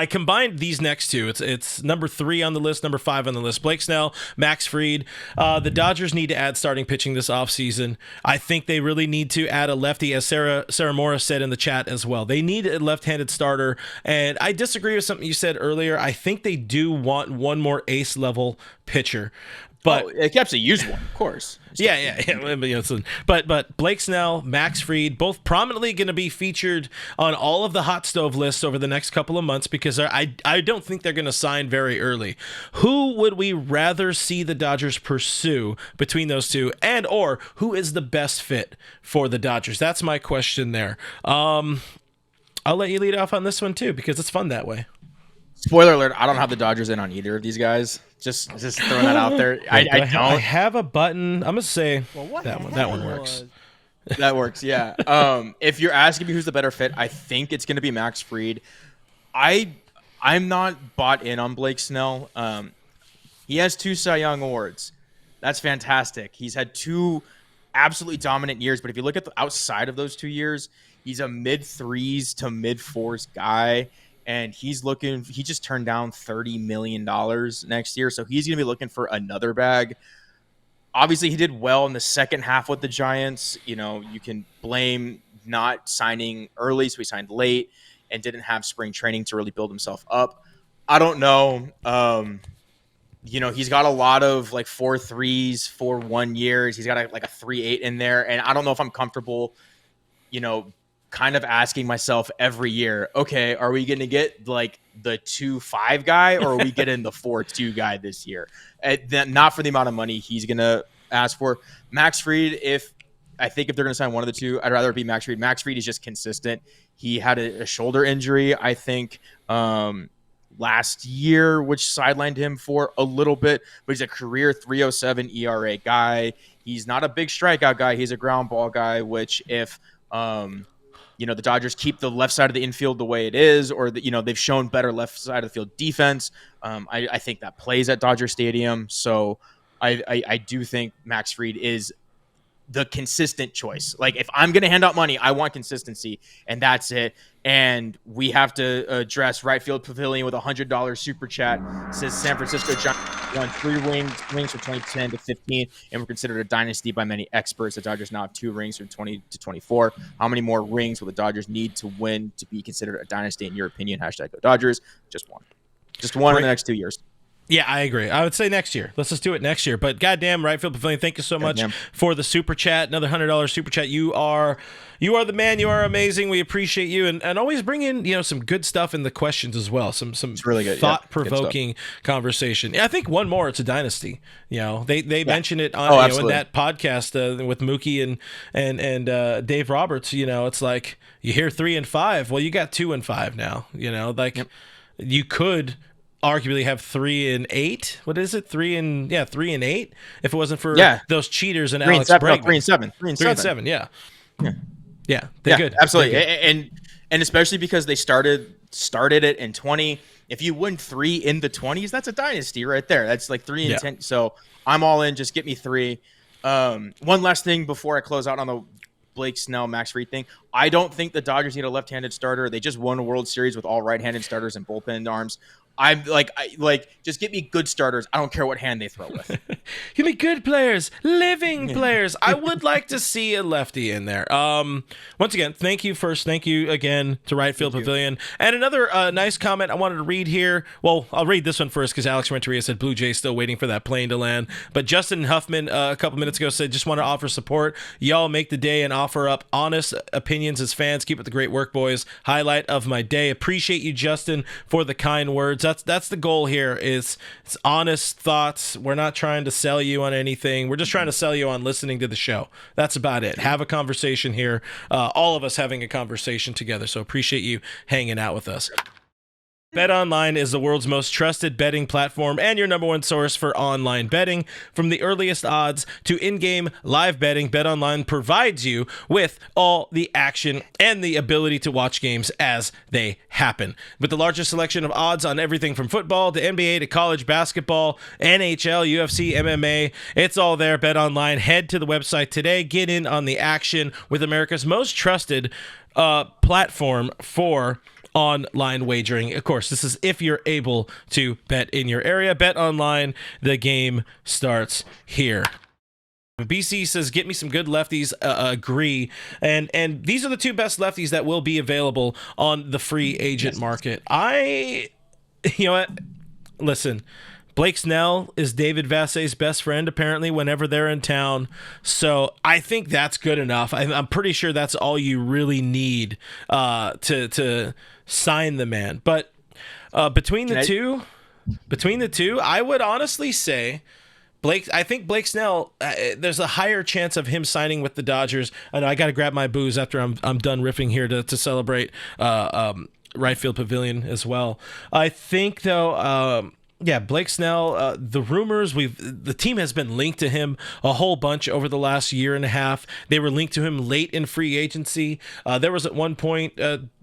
I combined these next two. It's number 3 on the list, number 5 on the list. Blake Snell, Max Fried. The Dodgers need to add starting pitching this offseason. I think they really need to add a lefty, as Sarah Morris said in the chat as well. They need a left-handed starter, and I disagree with something you said earlier. I think they do want one more ace-level pitcher. But they kept to use one, of course. Yeah. But Blake Snell, Max Fried, both prominently going to be featured on all of the hot stove lists over the next couple of months because I don't think they're going to sign very early. Who would we rather see the Dodgers pursue between those two, and or who is the best fit for the Dodgers? That's my question there. I'll let you lead off on this one too because it's fun that way. Spoiler alert, I don't have the Dodgers in on either of these guys. Just throwing that out there. I don't. I have a button. I'm going to say that one works. That works, yeah. If you're asking me who's the better fit, I think it's going to be Max Fried. I'm not bought in on Blake Snell. He has 2 Cy Young awards. That's fantastic. He's had 2 absolutely dominant years, but if you look at the outside of those 2 years, he's a mid-3s to mid-4s guy. And he just turned down $30 million next year. So he's going to be looking for another bag. Obviously, he did well in the second half with the Giants. You know, you can blame not signing early. So he signed late and didn't have spring training to really build himself up. I don't know. He's got a lot of like 4.3s, 4.1 years. He's got a 3.8 in there. And I don't know if I'm comfortable, kind of asking myself every year, okay, are we going to get like the 2.5 guy or are we getting the 4.2 guy this year? Not for the amount of money he's going to ask for. Max Fried, if they're going to sign one of the two, I'd rather be Max Fried. Max Fried is just consistent. He had a shoulder injury, I think, last year, which sidelined him for a little bit, but he's a career 3.07 ERA guy. He's not a big strikeout guy. He's a ground ball guy, which if the Dodgers keep the left side of the infield the way it is, or they've shown better left side of the field defense. I think that plays at Dodger Stadium. So I do think Max Fried is the consistent choice. Like if I'm going to hand out money, I want consistency, and that's it. And we have to address Right Field Pavilion with $100 super chat. It says San Francisco Giants won 3 rings from 2010 to 15, and were considered a dynasty by many experts. The Dodgers now have 2 rings from 20 to 24. How many more rings will the Dodgers need to win to be considered a dynasty in your opinion? Hashtag Go Dodgers. Just one in the next 2 years. Yeah, I agree. I would say next year. Let's just do it next year. But goddamn, Right Field Pavilion, thank you so much for the super chat. Another $100 super chat. You are the man. You are amazing. We appreciate you, and always bring in some good stuff in the questions as well. Some really good, thought-provoking conversation. Yeah, I think one more. It's a dynasty. They mentioned it on in that podcast with Mookie and Dave Roberts. It's like you hear 3 and 5. Well, you got 2 and 5 now. You could arguably have 3 and 8. What is it? 3 and 8. If it wasn't for those cheaters and Alex Bregman. 3 and 7. 3 and 7. Yeah. They're good. Absolutely. Good. And especially because they started it in 20. If you win 3 in the 20s, that's a dynasty right there. That's like 3 and 10. So I'm all in. Just get me 3. One last thing before I close out on the Blake Snell, Max Fried thing. I don't think the Dodgers need a left-handed starter. They just won a World Series with all right-handed starters and bullpen arms. I'm just get me good starters. I don't care what hand they throw with. Give me good players, living players. I would like to see a lefty in there. Once again, thank you again to Right Field Pavilion. And another nice comment I wanted to read here. Well, I'll read this one first because Alex Renteria said Blue Jays still waiting for that plane to land. But Justin Huffman a couple minutes ago said, just want to offer support. Y'all make the day and offer up honest opinions as fans. Keep up the great work, boys. Highlight of my day. Appreciate you, Justin, for the kind words. That's the goal here. It's honest thoughts. We're not trying to sell you on anything. We're just trying to sell you on listening to the show. That's about it. Have a conversation here. All of us having a conversation together. So appreciate you hanging out with us. BetOnline is the world's most trusted betting platform and your number one source for online betting. From the earliest odds to in-game live betting, BetOnline provides you with all the action and the ability to watch games as they happen. With the largest selection of odds on everything from football to NBA to college basketball, NHL, UFC, MMA, it's all there. BetOnline. Head to the website today. Get in on the action with America's most trusted platform for online wagering. Of course, this is if you're able to bet in your area. Bet online. The game starts here. BC says, get me some good lefties. Agree. And these are the two best lefties that will be available on the free agent market. You know what? Listen, Blake Snell is David Vassay's best friend, apparently, whenever they're in town. So I think that's good enough. I'm pretty sure that's all you really need to sign the man. But between the two, I would honestly say I think Blake Snell, there's a higher chance of him signing with the Dodgers. I know I got to grab my booze after I'm done riffing here to celebrate right field pavilion as well. I think, though, Blake Snell, the rumors, the team has been linked to him a whole bunch over the last year and a half. They were linked to him late in free agency. There was at one point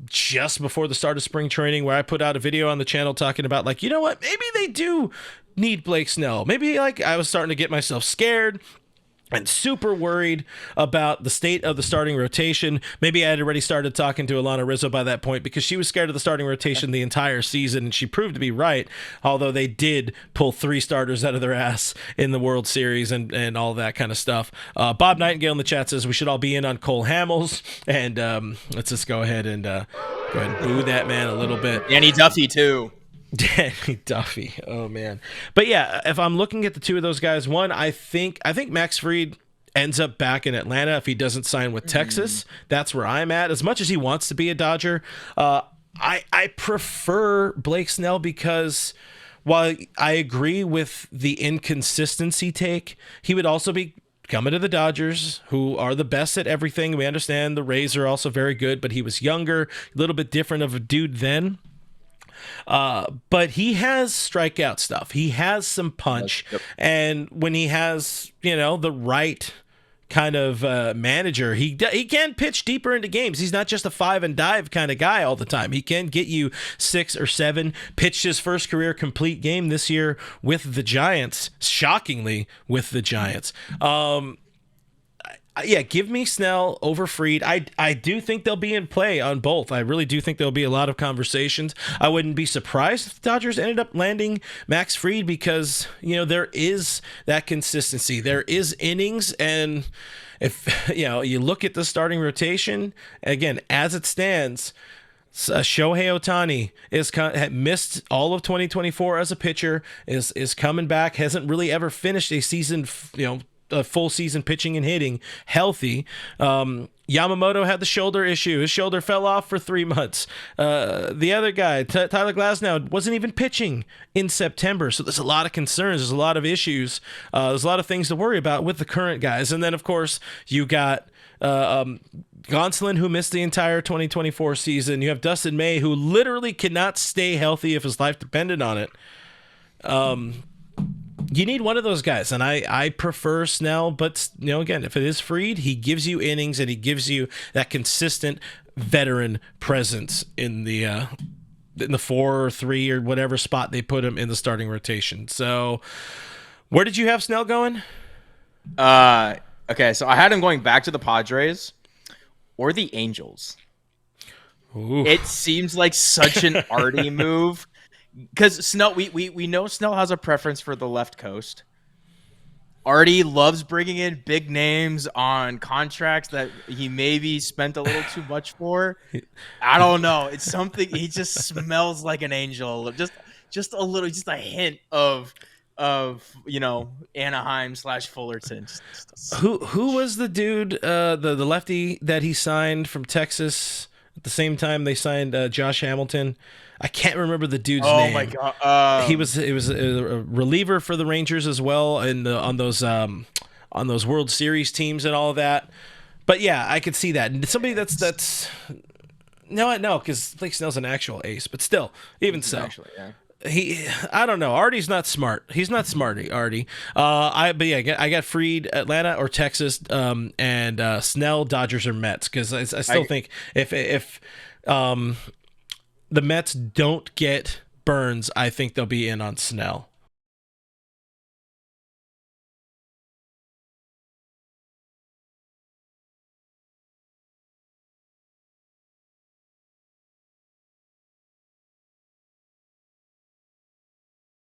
just before the start of spring training where I put out a video on the channel talking about, like, you know what, maybe they do need Blake Snell. Maybe, like, I was starting to get myself scared and super worried about the state of the starting rotation. Maybe I had already started talking to Alana Rizzo by that point because she was scared of the starting rotation the entire season, and she proved to be right, although they did pull 3 starters out of their ass in the World Series and all that kind of stuff. Bob Nightingale in the chat says we should all be in on Cole Hamels, and let's just go ahead and boo that man a little bit. Danny Duffy, too. Danny Duffy. Oh man. But yeah, if I'm looking at the two of those guys, one, I think Max Fried ends up back in Atlanta if he doesn't sign with Texas. That's where I'm at. As much as he wants to be a Dodger, I prefer Blake Snell because while I agree with the inconsistency take, he would also be coming to the Dodgers, who are the best at everything. We understand the Rays are also very good, but he was younger, a little bit different of a dude then. But he has strikeout stuff. He has some punch. Yep. And when he has, the right kind of manager, he can pitch deeper into games. He's not just a 5 and dive kind of guy all the time. He can get you 6 or 7. Pitched his first career complete game this year with the Giants, shockingly with the Giants. Give me Snell over Fried. I do think they'll be in play on both. I really do think there'll be a lot of conversations. I wouldn't be surprised if the Dodgers ended up landing Max Fried because, there is that consistency. There is innings, and if, you look at the starting rotation, again, as it stands, Shohei Ohtani had missed all of 2024 as a pitcher, is coming back, hasn't really ever finished a season, a full season pitching and hitting healthy. Yamamoto had the shoulder issue. His shoulder fell off for 3 months. The other guy, Tyler Glasnow, wasn't even pitching in September. So there's a lot of concerns. There's a lot of issues. There's a lot of things to worry about with the current guys. And then, of course, you got Gonsolin, who missed the entire 2024 season. You have Dustin May, who literally cannot stay healthy if his life depended on it. You need one of those guys, and I prefer Snell, but again, if it is Fried, he gives you innings and he gives you that consistent veteran presence in the 4 or 3 or whatever spot they put him in the starting rotation. So, where did you have Snell going? Okay, so I had him going back to the Padres or the Angels. Ooh. It seems like such an arty move. Because Snell, we know Snell has a preference for the left coast. Artie loves bringing in big names on contracts that he maybe spent a little too much for. I don't know. It's something. He just smells like an angel. Just a little, just a hint of Anaheim / Fullerton. Who was the dude, the lefty that he signed from Texas at the same time they signed Josh Hamilton? I can't remember the dude's name. Oh my god! He was a reliever for the Rangers as well, on those World Series teams and all of that. But yeah, I could see that. And somebody that's no, because Blake Snell's an actual ace, but still, even so, actually, yeah. I don't know. Artie's not smart. He's not smart, Artie. I got Fried, Atlanta or Texas, and Snell, Dodgers or Mets, because I still think if the Mets don't get Burns, I think they'll be in on Snell.